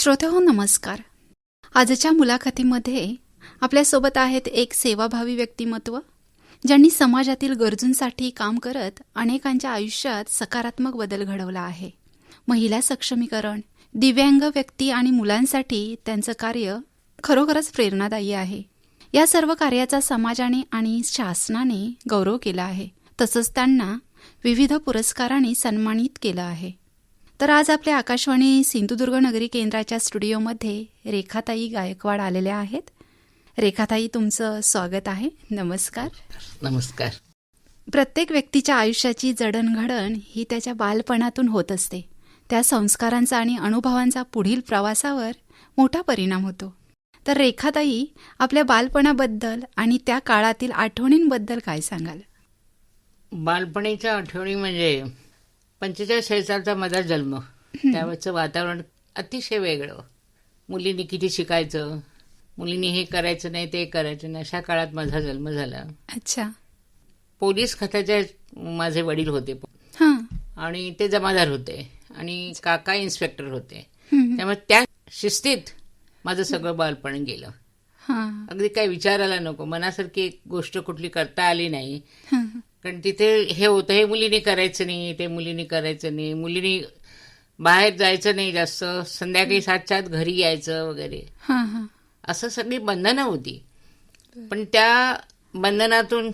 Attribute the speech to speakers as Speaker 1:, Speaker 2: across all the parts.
Speaker 1: श्रोतेहो नमस्कार. आजच्या मुलाखतीमध्ये आपल्यासोबत आहेत एक सेवाभावी व्यक्तिमत्व, ज्यांनी समाजातील गरजूंसाठी काम करत अनेकांच्या आयुष्यात सकारात्मक बदल घडवला आहे. महिला सक्षमीकरण, दिव्यांग व्यक्ती आणि मुलांसाठी त्यांचं कार्य खरोखरच प्रेरणादायी आहे. या सर्व कार्याचा समाजाने आणि शासनाने गौरव केला आहे. तसंच त्यांना विविध पुरस्कारांनी सन्मानित केलं आहे. तर आज आपल्या आकाशवाणी सिंधुदुर्ग नगरी केंद्राच्या स्टुडिओमध्ये रेखाताई गायकवाड आलेल्या आहेत. रेखाताई, तुमचं स्वागत आहे. नमस्कार.
Speaker 2: नमस्कार.
Speaker 1: प्रत्येक व्यक्तीच्या आयुष्याची जडणघडण ही त्याच्या बालपणातून होत असते. त्या संस्कारांचा आणि अनुभवांचा पुढील प्रवासावर मोठा परिणाम होतो. तर रेखाताई, आपल्या बालपणाबद्दल आणि त्या काळातील आठवणींबद्दल काय सांगाल?
Speaker 2: बालपणीच्या आठवणी म्हणजे 45-46चा माझा जन्म. त्यावेळेचं वातावरण अतिशय वेगळं. मुलींनी किती शिकायचं, मुलींनी हे करायचं नाही, ते करायचं नाही, अशा काळात माझा जन्म झाला.
Speaker 1: अच्छा.
Speaker 2: पोलीस खात्याचे माझे वडील होते
Speaker 1: हां.
Speaker 2: आणि ते जमादार होते आणि काका इन्स्पेक्टर होते. त्यामुळे त्या शिस्तीत माझं सगळं बालपण गेलं.
Speaker 1: हां.
Speaker 2: अगदी काही विचारायला नको, मनासारखी एक गोष्ट कुठली करता आली नाही.
Speaker 1: हां.
Speaker 2: कारण तिथे हे होतं, हे मुलींनी करायचं नाही, ते मुलींनी करायचं नाही, मुलींनी बाहेर जायचं नाही जास्त, संध्याकाळी 7च्या आत घरी यायचं वगैरे,
Speaker 1: हां. हां.
Speaker 2: असं सगळी बंधनं होती. पण त्या बंधनातून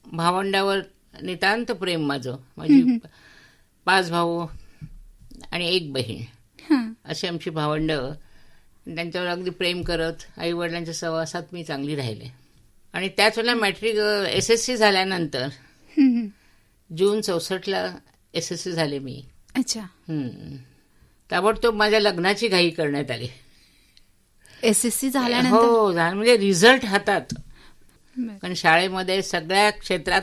Speaker 2: भावंडावर नितांत प्रेम माझं. माझी 5 भाऊ आणि 1 बहीण,
Speaker 1: हां.
Speaker 2: अशी आमची भावंड. त्यांच्यावर अगदी प्रेम करत आईवडिलांच्या सहवासात मी चांगली राहिले. आणि त्याच वेळेला मॅट्रिक SSC झाल्यानंतर जून 64ला SSC झाले मी.
Speaker 1: अच्छा.
Speaker 2: ताबडतोब माझ्या लग्नाची घाई करण्यात आली.
Speaker 1: SSC झाल्यानंतर?
Speaker 2: हो, म्हणजे रिझल्ट हातात. कारण शाळेमध्ये सगळ्या क्षेत्रात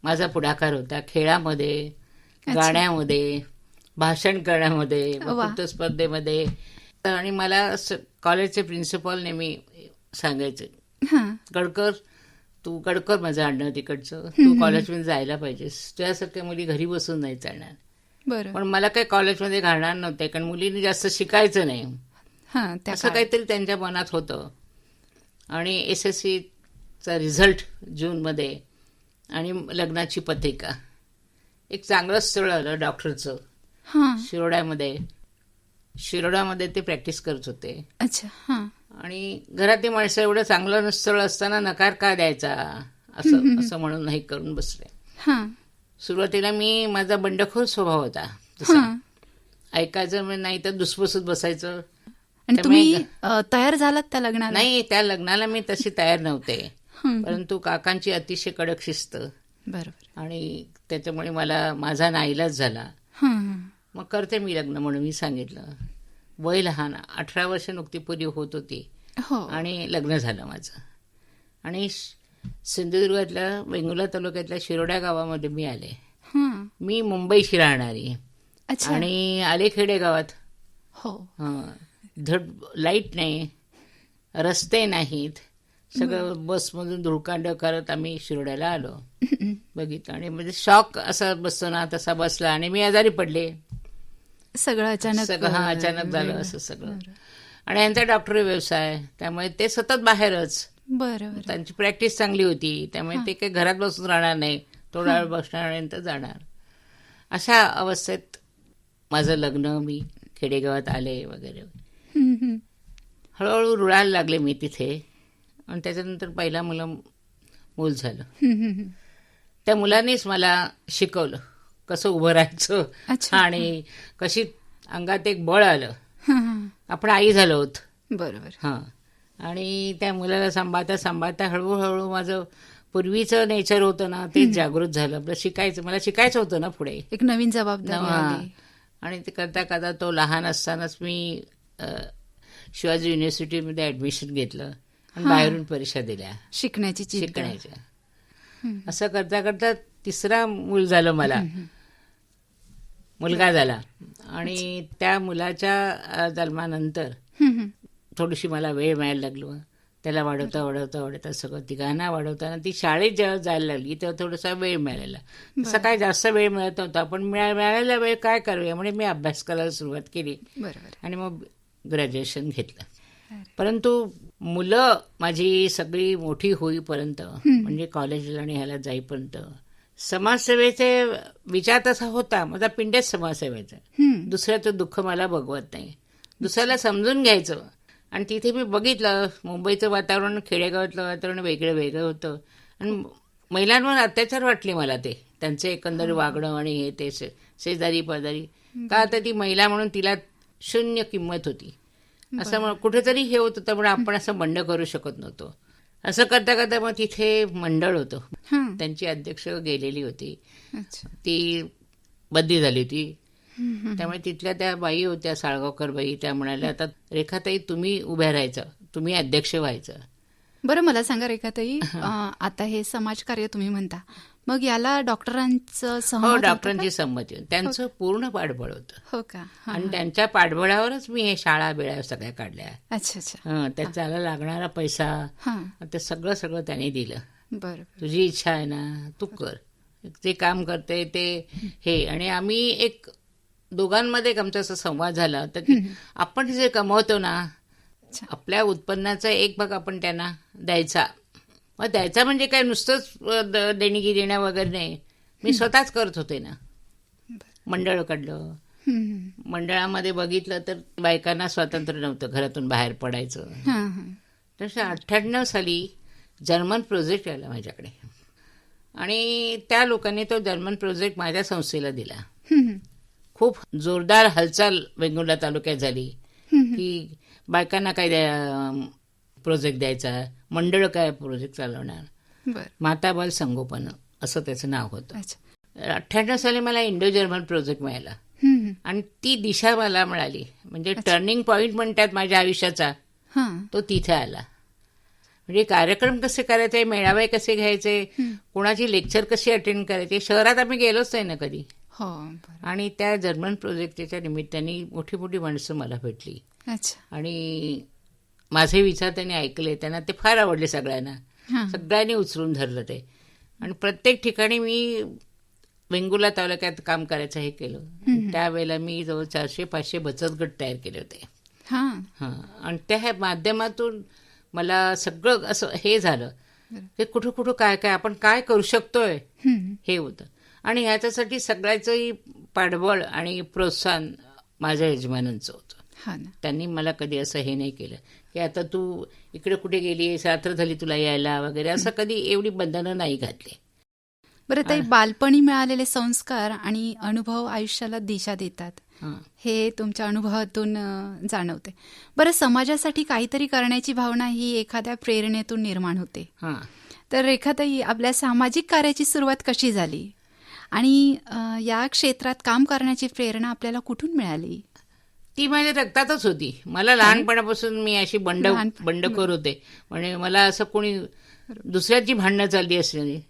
Speaker 2: माझा पुढाकार होता. खेळामध्ये, गाण्यामध्ये, भाषण करण्यामध्ये, वक्तृत्व स्पर्धेमध्ये. आणि मला कॉलेजचे प्रिन्सिपल नेहमी सांगायचे, गडकर, तू गडकर माझं आडनाव तिकडचं, तू कॉलेजमध्ये जायला पाहिजेस, तुझ्यासारख्या मुली घरी बसून नाही चालणार.
Speaker 1: बरं.
Speaker 2: पण मला काही कॉलेजमध्ये घालणार नव्हते, कारण मुलींनी जास्त शिकायचं नाही, असं काहीतरी त्यांच्या मनात होतं. आणि SSCचा रिझल्ट जूनमध्ये आणि लग्नाची पत्रिका. एक चांगलं स्थळ आलं डॉक्टरचं, शिरोडामध्ये ते प्रॅक्टिस करत होते.
Speaker 1: अच्छा. हां.
Speaker 2: आणि घरातली माणसं एवढं चांगलं स्थळ असताना नकार का द्यायचा, असं म्हणून नाही करून बसले. सुरुवातीला माझा बंडखोर स्वभाव होता. ऐकायचं नाही तर दुसबसत बसायचं.
Speaker 1: आणि तुम्ही तयार झालात त्या लग्नाला?
Speaker 2: नाही, त्या लग्नाला मी तशी तयार नव्हते, परंतु काकांची अतिशय कडक शिस्त.
Speaker 1: बरोबर.
Speaker 2: आणि त्याच्यामुळे मला माझा नाईलाज झाला. मग करते मी लग्न म्हणून मी सांगितलं. वय लहान, 18 वर्ष नुकती पूर्वी होत होती. आणि लग्न झालं माझं. आणि सिंधुदुर्गातल्या वेंगुर्ला तालुक्यातल्या शिरोडा गावामध्ये मी आले. मी मुंबईशी राहणारी. आणि आले खेडेगावात. धड लाईट नाही, रस्ते नाहीत, सगळं बसमधून धुळकांड करत आम्ही शिरोड्याला आलो. बघितलं आणि म्हणजे शॉक असा बसतो ना तसा बसला आणि मी आजारी पडले.
Speaker 1: सगळं
Speaker 2: अचानक झालं असं सगळं. आणि यांचा डॉक्टरी व्यवसाय, त्यामुळे ते सतत बाहेरच.
Speaker 1: बरोबर.
Speaker 2: त्यांची प्रॅक्टिस चांगली होती, त्यामुळे ते काही घरात बसून राहणार नाही, थोडा वेळ बसणार आणि नंतर जाणार. अशा अवस्थेत माझं लग्न, मी खेडेगावात आले वगैरे. हळूहळू रुळायला लागले मी तिथे. आणि त्याच्यानंतर पहिला मूल झालं. त्या मुलानेच मला शिकवलं कसं उभं राहायचं आणि कशी अंगात एक बळ आलं. आपण आई झालो आहोत.
Speaker 1: बरोबर.
Speaker 2: आणि त्या मुलाला सांभाळता हळूहळू माझं पूर्वीचं नेचर होतं ना ते जागृत झालं. आपलं मला शिकायचं होतं ना पुढे,
Speaker 1: एक नवीन जबाबदारी.
Speaker 2: आणि ते करता तो लहान असतानाच मी शिवाजी युनिव्हर्सिटीमध्ये ऍडमिशन घेतलं आणि बाहेरून परीक्षा दिल्या शिकण्याच्या. असं करता करता तिसरा मूल झालं मला, मुलगा झाला. आणि त्या मुलाच्या जन्मानंतर थोडीशी मला वेळ मिळायला लागलो. त्याला वाढवता सगळं तिघांना वाढवताना ती शाळेत जेव्हा जायला लागली तेव्हा थोडासा वेळ मिळालेला. तसा काही जास्त वेळ मिळत नव्हता, पण मिळालेला वेळ काय करूया म्हणजे मी अभ्यास करायला सुरुवात केली.
Speaker 1: बरोबर.
Speaker 2: आणि मग ग्रॅज्युएशन घेतलं. परंतु मुलं माझी सगळी मोठी होईपर्यंत म्हणजे कॉलेजला आणि ह्याला जाईपर्यंत समाजसेवेचे विचार तसा होता, माझा पिंडच समाजसेवेचा. दुसऱ्याचं दुःख मला बघवत नाही, दुसऱ्याला समजून घ्यायचं. आणि तिथे मी बघितलं मुंबईचं वातावरण, खेडेगावातलं वातावरण वेगळं वेगळं होतं. आणि महिलांवर अत्याचार वाटले मला ते, त्यांचं एकंदर वागणं आणि हे ते शेजारी पाजारी. का तर ती महिला म्हणून तिला शून्य किंमत होती असं कुठेतरी हे होत होतं, म्हणून आपण असं बंड करू शकत नव्हतो. असं करता करता मग तिथे मंडळ होतं, त्यांची अध्यक्ष गेलेली होती, ती बदली झाली होती. त्यामुळे तिथल्या त्या बाई होत्या, साळगावकर बाई, त्या म्हणाल्या आता रेखाताई तुम्ही उभ्या राहायचं, तुम्ही अध्यक्ष व्हायचं.
Speaker 1: बरं मला सांगा रेखाताई, आता हे समाजकार्य तुम्ही म्हणता, मग याला डॉक्टरांचं सहमत?
Speaker 2: हो, डॉक्टरांची संमती होती. त्यांचं पूर्ण पाठबळ होतं.
Speaker 1: हो का?
Speaker 2: आणि त्यांच्या पाठबळावरच मी हे शाळा बिळा सगळ्या काढल्या.
Speaker 1: अच्छा अच्छा.
Speaker 2: त्याला लागणारा पैसा ते सगळं सगळं त्यांनी दिलं.
Speaker 1: बरं,
Speaker 2: तुझी इच्छा आहे ना, तू कर, जे काम करते ते हे. आणि आम्ही एक दोघांमध्ये आमचा असा संवाद झाला तर आपण जे कमवतो ना, आपल्या उत्पन्नाचा एक भाग आपण त्यांना द्यायचा. मग द्यायचा म्हणजे काय नुसतंच देणगी देण्या वगैरे नाही, मी स्वतःच करत होते ना. मंडळ काढलं, मंडळामध्ये बघितलं तर बायकांना स्वातंत्र्य नव्हतं, घरातून बाहेर पडायचं. तसं 98 साली जर्मन प्रोजेक्ट आला माझ्याकडे आणि त्या लोकांनी तो जर्मन प्रोजेक्ट माझ्या संस्थेला दिला. खूप जोरदार हालचाल वेंगुर्ला तालुक्यात झाली की बायकांना काय प्रोजेक्ट द्यायचा, मंडळ काय प्रोजेक्ट चालवणार. माता बाल संगोपन असं त्याचं नाव होतं. 98 साली मला इंडो जर्मन प्रोजेक्ट मिळाला आणि ती दिशा मला मिळाली. म्हणजे टर्निंग पॉइंट म्हणतात माझ्या आयुष्याचा, तो तिथे आला. म्हणजे कार्यक्रम कसे करायचे, मेळावे कसे घ्यायचे, कोणाची लेक्चर कशी अटेंड करायची. शहरात आम्ही गेलोच नाही ना कधी. आणि त्या जर्मन प्रोजेक्टच्या निमित्ताने मोठी मोठी माणसं मला भेटली आणि माझे विचार त्यांनी ऐकले, त्यांना ते फार आवडले सगळ्यांना. सगळ्यांनी उचलून धरलं ते. आणि प्रत्येक ठिकाणी मी वेंगुर्ला तालुक्यात काम करायचं हे केलं. त्यावेळेला मी जवळ 400-500 बचत गट तयार केले होते. आणि त्या माध्यमातून मला सगळं असं हे झालं की कुठं कुठं काय काय आपण काय करू शकतोय हे होतं. आणि ह्याच्यासाठी सगळ्याचंही पाठबळ आणि प्रोत्साहन माझ्या यजमानांचं होतं. त्यांनी मला कधी असं हे नाही केलं की आता तू इकडे कुठे गेली, रात्र झाली तुला यायला वगैरे, असं कधी एवढी बंधनं नाही घातली.
Speaker 1: बरं ताई, बालपणी मिळालेले संस्कार आणि अनुभव आयुष्याला दिशा देतात, हे तुमच्या अनुभवातून जाणवते. बरं, समाजासाठी काहीतरी करण्याची भावना ही एखाद्या प्रेरणेतून निर्माण होते. तर रेखाताई, आपल्या सामाजिक कार्याची सुरुवात कशी झाली आणि या क्षेत्रात काम करण्याची प्रेरणा आपल्याला कुठून मिळाली?
Speaker 2: ती माझ्या रक्तातच होती. मला लहानपणापासून मी अशी बंडखोर होते. म्हणजे मला असं कोणी दुसऱ्याची भांडणं चालली असली,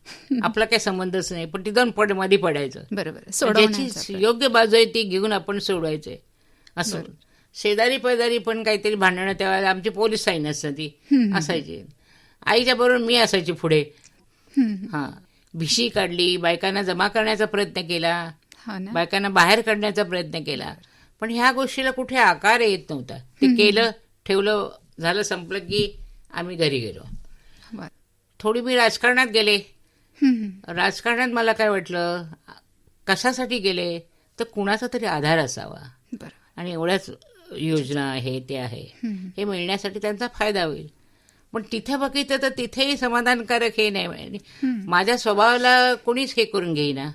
Speaker 2: आपला काही संबंधच नाही, पण ती जाऊन मध्ये पडायचं. बरोबर, ज्याची योग्य बाजू आहे ती घेऊन आपण सोडवायचे. असं शेजारी पैजारी पण काहीतरी भांडणं, तेव्हा आमची पोलीस साईन असतं ती असायची. आईच्या बरोबर मी असायची पुढे. भिशी काढली, बायकांना जमा करण्याचा प्रयत्न केला, बायकांना बाहेर काढण्याचा प्रयत्न केला, पण ह्या गोष्टीला कुठे आकार येत नव्हता. ते केलं, ठेवलं, झालं, संपलं की आम्ही घरी गेलो. थोडी मी राजकारणात गेले. राजकारणात मला काय वाटलं, कशासाठी गेले तर कुणाचा तरी आधार असावा आणि एवढ्याच योजना आहे ते आहे हे मिळण्यासाठी त्यांचा फायदा होईल. पण तिथे बघितलं तर तिथेही समाधानकारक हे नाही. माझ्या स्वभावाला कोणीच हे करून घेईना.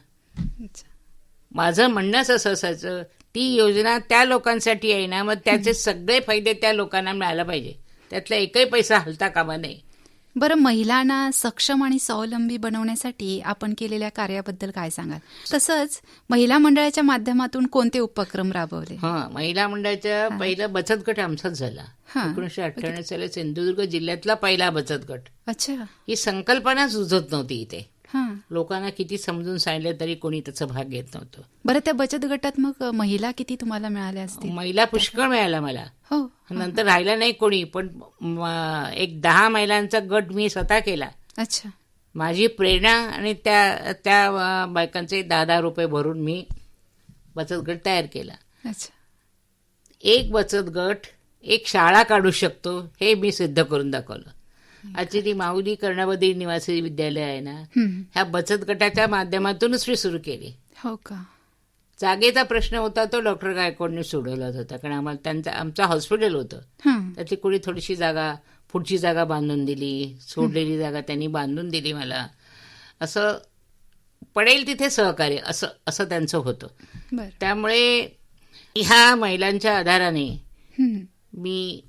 Speaker 2: माझं म्हणणंच असं असायचं, ती योजना त्या लोकांसाठी आहे ना, मग त्याचे सगळे फायदे त्या लोकांना मिळायला पाहिजे, त्यातला एकही पैसा हलता कामा नये.
Speaker 1: बरं, महिलांना सक्षम आणि स्वावलंबी बनवण्यासाठी आपण केलेल्या कार्याबद्दल काय सांगाल? तसंच महिला मंडळाच्या माध्यमातून कोणते उपक्रम राबवले?
Speaker 2: महिला मंडळाच्या पहिला बचत गट आमचाच झाला. 1998 साली सिंधुदुर्ग जिल्ह्यातला पहिला बचत गट.
Speaker 1: अच्छा.
Speaker 2: ही संकल्पना सुचत नव्हती इथे. लोकांना किती समजून सांगितलं तरी कोणी त्याचा भाग घेत नव्हतं.
Speaker 1: बरं, त्या बचत गटात मग महिला किती तुम्हाला मिळाल्या असतील?
Speaker 2: महिला पुष्कळ मिळाल्या मला. नंतर राहिला नाही कोणी, पण एक 10 महिलांचा गट मी स्वतः केला.
Speaker 1: अच्छा.
Speaker 2: माझी प्रेरणा आणि त्या बायकांचे 10,000 रुपये भरून मी बचत गट तयार केला.
Speaker 1: अच्छा.
Speaker 2: एक बचत गट एक शाळा काढू शकतो हे मी सिद्ध करून दाखवलं. आजची ती माऊली कर्णबधी निवासी विद्यालय आहे ना, ह्या बचत गटाच्या माध्यमातूनच मी सुरू केली.
Speaker 1: हो का?
Speaker 2: जागेचा प्रश्न होता तो डॉक्टर गायकवाडने सोडवलाच होता, कारण आम्हाला आमचं हॉस्पिटल होतं. त्यातली कोणी थोडीशी जागा, पुढची जागा बांधून दिली, सोडलेली जागा त्यांनी बांधून दिली मला. असं पडेल तिथे सहकार्य असं त्यांचं होतं. त्यामुळे ह्या महिलांच्या आधाराने मी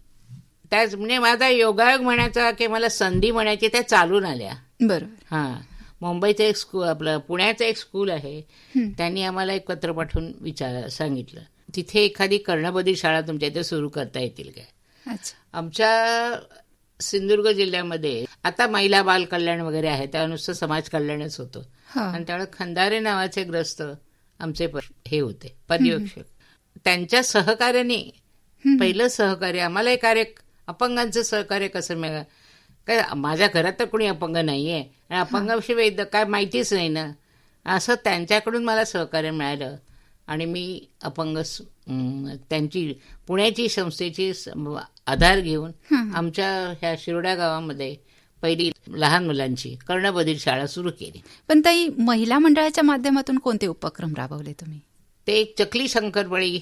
Speaker 2: त्याच म्हणजे माझा योगायोग म्हणायचा की मला संधी म्हणायची त्या चालून आल्या.
Speaker 1: बरोबर.
Speaker 2: हां, मुंबईचं एक स्कूल, आपलं पुण्याचं एक स्कूल आहे, त्यांनी आम्हाला एक पत्र पाठवून सांगितलं तिथे एखादी कर्णबधिर शाळा तुमच्या इथे सुरू करता येतील काय. आमच्या सिंधुदुर्ग जिल्ह्यामध्ये आता महिला बाल कल्याण वगैरे आहे, त्या नुसतं समाज कल्याणच होतं. आणि त्यावेळेला खंदारे नावाचे ग्रस्त आमचे हे होते पर्यवेक्षक. त्यांच्या सहकार्याने पहिलं सहकार्य आम्हाला एक कार्य, अपंगांचं सहकार्य कसं मिळालं. काय माझ्या घरात तर कोणी अपंग नाही आहे आणि अपंगाविषयी काय माहितीच नाही ना, असं त्यांच्याकडून मला सहकार्य मिळालं. आणि मी अपंग त्यांची पुण्याची संस्थेची आधार घेऊन आमच्या ह्या शिरोडा गावामध्ये पहिली लहान मुलांची कर्णबधिर शाळा सुरू केली.
Speaker 1: पण ताई, महिला मंडळाच्या माध्यमातून कोणते उपक्रम राबवले तुम्ही?
Speaker 2: ते एक चकली शंकरपाळी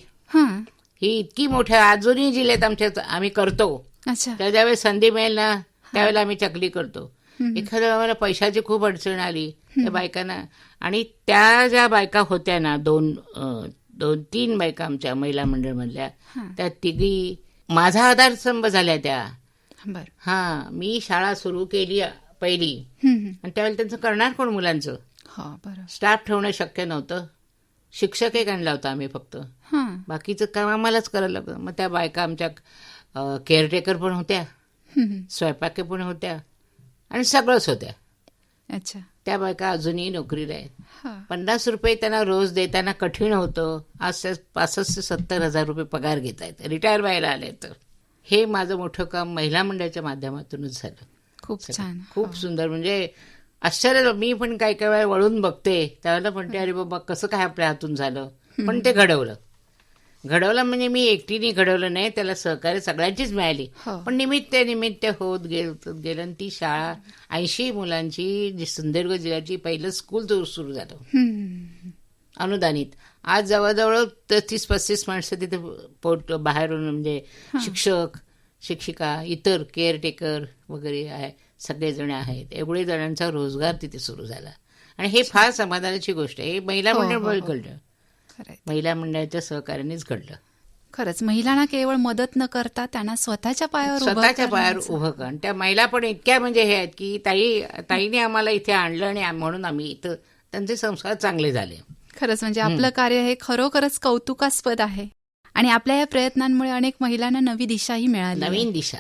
Speaker 2: ही इतकी मोठ्या अजूनही जिल्ह्यात आम्ही करतो. ज्यावेळेस संधी मिळेल ना त्यावेळेला आम्ही चकली करतो. एखाद्या आम्हाला पैशाची खूप अडचण आली त्या बायकांना, आणि त्या ज्या बायका होत्या ना, 2-3 बायका आमच्या महिला मंडळ मधल्या, त्या तिघी माझा आधारस्तंभ झाल्या त्या. मी शाळा सुरू केली पहिली, आणि त्यावेळेला त्यांचं करणार कोण मुलांचं? स्टाफ ठेवणं शक्य नव्हतं. शिक्षक एक आणला होता आम्ही फक्त, बाकीचं काम आम्हालाच करायला लागलं. मग त्या बायका आमच्या केअरटेकर पण होत्या, स्वयंपाकी पण होत्या आणि सगळंच होत्या. त्या बायका अजूनही नोकरीला आहेत. 50 रुपये त्यांना रोज देताना कठीण होतं. आज 65,000 ते 70,000 रुपये पगार घेत आहेत, रिटायर व्हायला आले. तर हे माझं मोठं काम महिला मंडळाच्या माध्यमातूनच झालं.
Speaker 1: खूप छान,
Speaker 2: खूप सुंदर. म्हणजे आश्चर्य, मी पण काही काही वेळा वळून बघते त्यावेळेला म्हणते अरे बाबा कसं काय आपल्या हातून झालं. पण ते घडवलं म्हणजे मी एकटीने घडवलं नाही, त्याला सहकार्य सगळ्यांचीच मिळाली. पण निमित्त होत गेलं आणि ती शाळा 80 मुलांची सिंधुदुर्ग जिल्ह्याची पहिलं स्कूल सुरू झालं अनुदानित. आज जवळजवळ 30-35 माणसं तिथे बाहेरून, म्हणजे शिक्षक, शिक्षिका, इतर केअरटेकर वगैरे आहे, सगळेजण आहेत. एवढे जणांचा रोजगार तिथे सुरू झाला आणि हे फार समाधानाची गोष्ट आहे. हे महिला मंडळ घडलं, महिला मंडळाच्या सहकार्यानेच घडलं.
Speaker 1: खरंच महिलांना केवळ मदत न करता त्यांना स्वतःच्या पायावर
Speaker 2: उभं करणं. त्या महिला पण इतक्या म्हणजे हे आहेत की ताईने आम्हाला इथे आणलं आणि म्हणून आम्ही इथं, त्यांचे संस्कार चांगले झाले.
Speaker 1: खरंच म्हणजे आपलं कार्य हे खरोखरच कौतुकास्पद आहे आणि आपल्या या प्रयत्नांमुळे अनेक महिलांना नवी दिशाही मिळाली.
Speaker 2: नवीन दिशा.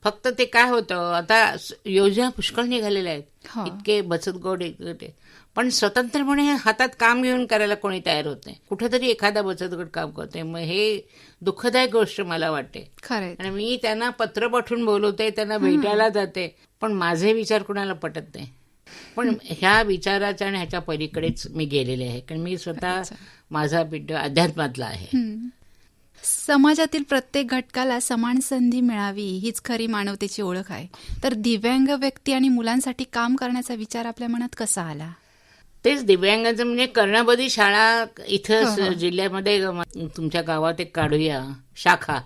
Speaker 2: फक्त ते काय होतं, आता योजना पुष्कळ निघालेल्या आहेत, इतके बचत गट, पण स्वतंत्रपणे हातात काम घेऊन करायला कोणी तयार होत नाही. कुठेतरी एखादा बचत गट काम करते. मग हे दुःखदायक गोष्ट मला वाटते. आणि मी त्यांना पत्र पाठवून बोलवते, त्यांना भेटायला जाते, पण माझे विचार कुणाला पटत नाही. पण ह्या विचाराच्या आणि ह्याच्या पलीकडेच मी गेलेले आहे, कारण मी स्वतः माझा पिढ अध्यात्मातला आहे.
Speaker 1: समाजातील प्रत्येक घटकाला समान संधी मिळावी हीच खरी मानवतेची ओळख आहे. तर दिव्यांग व्यक्ती आणि मुलांसाठी काम करण्याचा विचार आपल्या मनात कसा आला?
Speaker 2: तेच दिव्यांगांचं म्हणजे कर्णबधिर शाळा इथं जिल्ह्यामध्ये तुमच्या गावात एक काढूया शाखा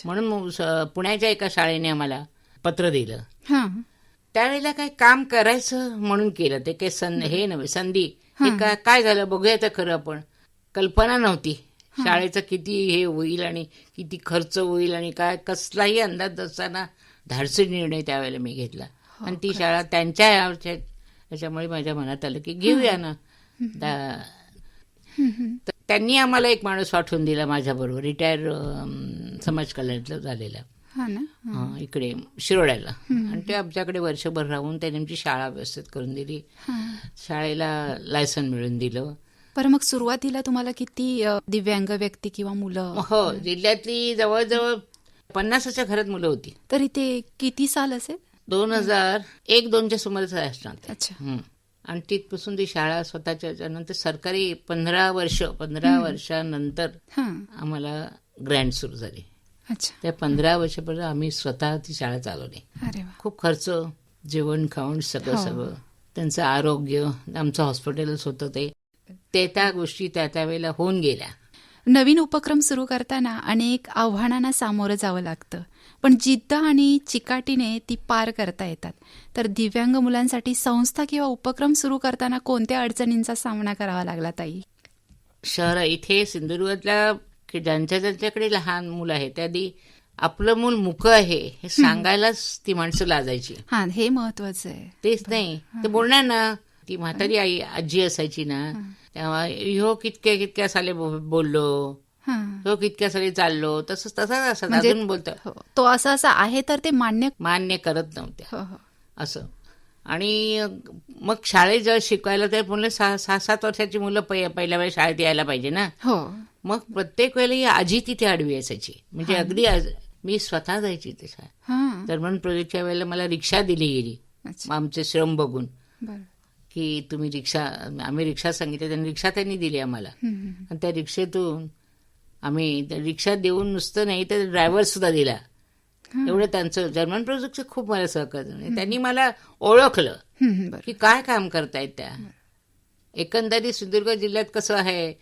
Speaker 2: म्हणून पुण्याच्या एका शाळेने आम्हाला पत्र दिलं. त्यावेळेला काय काम करायचं म्हणून केलं. ते काही हे नव्हे, संधी. हे काय झालं बघूया तर खरं. आपण कल्पना नव्हती शाळेचं किती हे होईल आणि किती खर्च होईल आणि काय, कसलाही अंदाज नसताना धाडसी निर्णय त्यावेळेला मी घेतला. आणि ती शाळा त्यांच्या याच्यामुळे माझ्या मनात आलं की घेऊया ना. त्यांनी आम्हाला एक माणूस पाठवून दिला माझ्याबरोबर, रिटायर समाज कल्याणातला झालेला, इकडे शिरोड्याला. आणि ते आमच्याकडे वर्षभर राहून त्यांनी आमची शाळा व्यवस्थित करून दिली, शाळेला लायसन मिळवून दिलं.
Speaker 1: बरं, मग सुरुवातीला तुम्हाला किती दिव्यांग व्यक्ती किंवा मुलं?
Speaker 2: हो, जिल्ह्यातली जवळजवळ 50च्या घरात मुलं होती.
Speaker 1: तरी ते किती साल असेल?
Speaker 2: 2001-2च्या सुमारास असणार.
Speaker 1: अच्छा.
Speaker 2: आणि तिथपासून ती शाळा स्वतःच्या नंतर सरकारी 15 वर्षानंतर आम्हाला ग्रँट सुरू झाली.
Speaker 1: अच्छा.
Speaker 2: त्या 15 वर्षापर्यंत आम्ही स्वतः ती शाळा चालवली.
Speaker 1: अरे वा.
Speaker 2: खूप खर्च, जेवण खाऊन सगळं
Speaker 1: हो.
Speaker 2: सगळं, त्यांचं आरोग्य, आमचं हॉस्पिटलच होतं ते त्या गोष्टी त्या वेळेला होऊन गेल्या.
Speaker 1: नवीन उपक्रम सुरू करताना अनेक आव्हानांना सामोरं जावं लागतं, पण जिद्द आणि चिकाटीने ती पार करता येतात. तर दिव्यांग मुलांसाठी संस्था किंवा उपक्रम सुरू करताना कोणत्या अडचणींचा सामना करावा लागला ताई?
Speaker 2: इथे सिंधुदुर्गातल्या की ज्यांच्याकडे लहान मुलं आहे त्याआधी आपलं मूल मुकं आहे हे सांगायलाच ती माणसं लाजायची.
Speaker 1: हा, हे महत्वाचं आहे.
Speaker 2: तेच नाही ते बोलणार ना. ती म्हातारी आजी असायची ना, तेव्हा ह्यो कितक्या साले बोललो,
Speaker 1: हा.
Speaker 2: ह्यो कितक्या साली चाललो, तसंच असं
Speaker 1: म्हणजे
Speaker 2: अजून बोलतं.
Speaker 1: हो, तो असं आहे तर ते
Speaker 2: मान्य करत नव्हत्या
Speaker 1: हो, हो.
Speaker 2: असं. आणि मग शाळेत जेव्हा शिकवायला ते मुलं 6-7 वर्षाची मुलं पहिल्या वेळेस शाळेत यायला पाहिजे ना.
Speaker 1: हो.
Speaker 2: मग प्रत्येक वेळेला ही आजी तिथे आडवी असायची. म्हणजे अगदी मी स्वतः जायची ते शाळेत.
Speaker 1: हा.
Speaker 2: धर्मन प्रोजेक्टच्या वेळेला मला रिक्षा दिली गेली.
Speaker 1: अच्छा.
Speaker 2: आमचे श्रम बघून
Speaker 1: बरं.
Speaker 2: की तुम्ही आम्ही रिक्षा सांगितली, त्यांनी दिली आम्हाला. आणि त्या रिक्षेतून आम्ही रिक्षा देऊन नुसतं नाही तर ड्रायव्हर सुद्धा दिला. एवढं त्यांचं जर्मन प्रोजेक्टचं खूप मला सहकार्य. त्यांनी मला ओळखलं की काय काम करतायत त्या. एकंदरीत सिंधुदुर्ग जिल्ह्यात कसं आहे,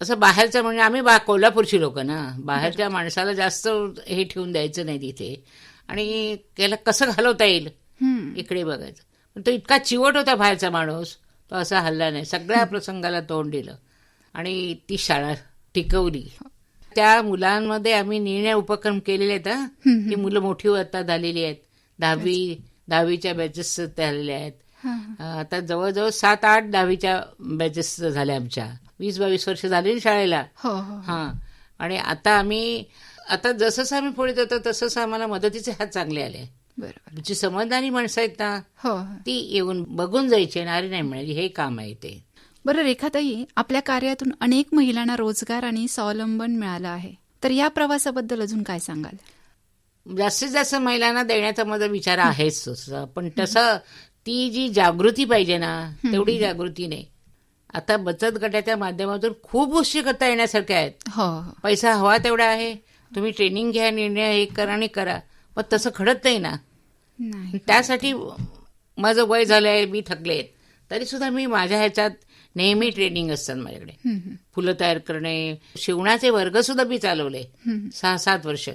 Speaker 2: असं बाहेरचं म्हणजे आम्ही कोल्हापूरची लोक ना, बाहेरच्या माणसाला जास्त हे ठेवून द्यायचं नाही तिथे, आणि त्याला कसं घालवता येईल इकडे बघायचं. पण तो इतका चिवट होता बाहेरचा माणूस, तो असा हल्ला नाही, सगळ्या प्रसंगाला तोंड दिलं आणि ती शाळा टिकवली. त्या मुलांमध्ये आम्ही निर्णय उपक्रम केलेले आहेत. ही मुलं मोठी आता झालेली आहेत. 10वीच्या बॅचेस झालेल्या आहेत. आता जवळजवळ 7-8 10वीच्या बॅचेस झाल्या आमच्या. 20-22 वर्ष झाली शाळेला. हां. आणि आता जसं आम्ही पुढे जातो तसंच आम्हाला मदतीचे हात चांगले आले. जी समजदारी माणसं आहेत ना, ती येऊन बघून जायची आणि अरे नाही म्हणाली हे काम आहे ते.
Speaker 1: बरं रेखाताई, आपल्या कार्यातून अनेक महिलांना रोजगार आणि स्वावलंबन मिळालं आहे, तर या प्रवासाबद्दल अजून काय सांगाल?
Speaker 2: जास्तीत जास्त महिलांना देण्याचा माझा विचार आहेच, पण तसं ती जी जागृती पाहिजे ना, तेवढी जागृती नाही. आता बचत गटाच्या माध्यमातून खूप गोष्टी करता येण्यासारख्या आहेत. पैसा हवा तेवढा आहे, तुम्ही ट्रेनिंग घ्या, निर्णय हे करा आणि करा, पण तसं घडत नाही ना. त्यासाठी माझं वय झालंय, मी थकले, तरी सुद्धा मी माझ्या ह्याच्यात नेहमी ट्रेनिंग असतात माझ्याकडे. फुलं तयार करणे, शिवणाचे वर्ग सुद्धा मी चालवले 6-7 वर्ष.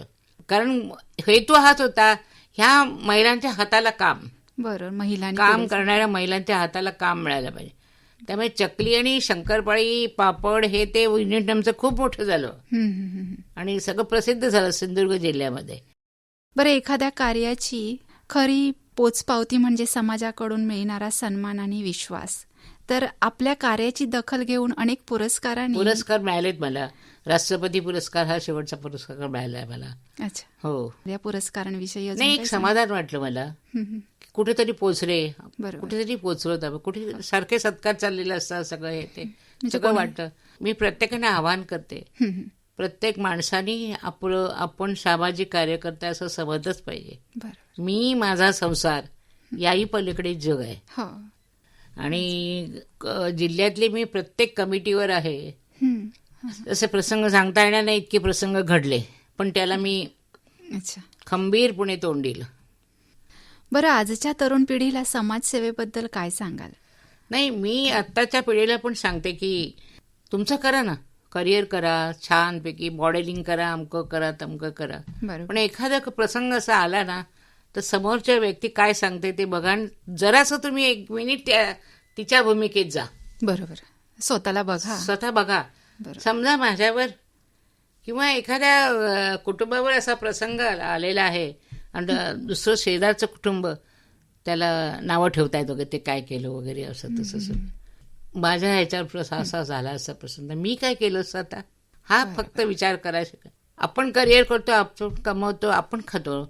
Speaker 2: कारण हेतू हाच होता, ह्या महिलांच्या हाताला काम, काम करणाऱ्या महिलांच्या हाताला काम मिळालं पाहिजे. त्यामुळे चकली आणि शंकरपाळी, पापड हे ते युनिट आमचं खूप मोठं झालं आणि सगळं प्रसिद्ध झालं सिंधुदुर्ग जिल्ह्यामध्ये.
Speaker 1: बरं, एखाद्या कार्याची खरी पोचपावती म्हणजे समाजाकडून मिळणारा सन्मान आणि विश्वास. तर आपल्या कार्याची दखल घेऊन अनेक पुरस्कार
Speaker 2: मिळालेत मला. राष्ट्रपती पुरस्कार हा शेवटचा पुरस्कार मिळालाय मला.
Speaker 1: अच्छा.
Speaker 2: हो.
Speaker 1: या पुरस्कारांविषयी
Speaker 2: नाही, एक समाधान वाटलं मला, कुठेतरी पोचले, कुठेतरी पोचलो. कुठे सारखे सत्कार चाललेले असतात, सगळं हे ते सगळं वाटतं. मी प्रत्येकाने आवाहन करते, प्रत्येक माणसाने आपण सामाजिक कार्यकर्ता असं समजलंच पाहिजे. मी माझा संसार याही पलीकडे जग आहे. आणि जिल्ह्यातले मी प्रत्येक कमिटीवर आहे. असे प्रसंग सांगता येणार नाही, इतके प्रसंग घडले, पण त्याला मी खंबीरपणे तोंड दिलं.
Speaker 1: बरं, आजच्या तरुण पिढीला समाजसेवेबद्दल काय सांगाल?
Speaker 2: नाही, मी आत्ताच्या पिढीला पण सांगते की तुमचं करा ना, करिअर करा, छानपैकी मॉडेलिंग करा, अमकं करा, तमकं करा. पण एखादा प्रसंग असा आला ना, तर समोरच्या व्यक्ती काय सांगते ते बघा, जरासं तुम्ही 1 मिनिट तिच्या भूमिकेत जा.
Speaker 1: बरोबर, स्वतः बघा.
Speaker 2: समजा माझ्यावर किंवा एखाद्या कुटुंबावर असा प्रसंग आलेला आहे आणि दुसरं शेजारचं कुटुंब त्याला नावं ठेवतायत वगैरे, ते काय केलं वगैरे, असं तसं. माझ्या ह्याच्यावर असा झाला असा प्रसंग, मी काय केलं असं आता, हा फक्त विचार करायचा. आपण करिअर करतो, आपण कमवतो, आपण खातो,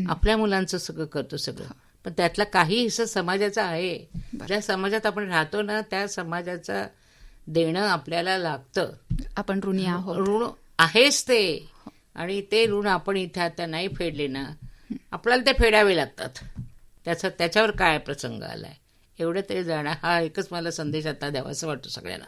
Speaker 2: आपल्या मुलांचं सगळं करतो सगळं, पण त्यातला काही हिस्सा समाजाचा आहे. ज्या समाजात आपण राहतो ना, त्या समाजाचं देणं आपल्याला लागतं.
Speaker 1: आपण ऋणी आहोत,
Speaker 2: ऋण आहेच ते. आणि ते ऋण आपण इथे आता नाही फेडले ना, आपल्याला ते फेडावे लागतात. त्याच्यावर काय प्रसंग आलाय एवढं तरी जाणं, हा एकच मला संदेश आता द्यावा असं वाटतं सगळ्यांना.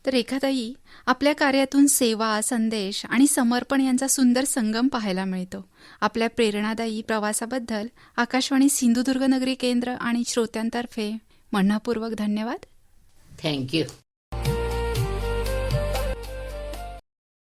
Speaker 1: तर रेखाताई, आपल्या कार्यातून सेवा, संदेश आणि समर्पण यांचा सुंदर संगम पाहायला मिळतो. आपल्या प्रेरणादायी प्रवासाबद्दल आकाशवाणी सिंधुदुर्ग नगरी केंद्र आणि श्रोत्यांतर्फे मनःपूर्वक धन्यवाद.
Speaker 2: थँक्यू.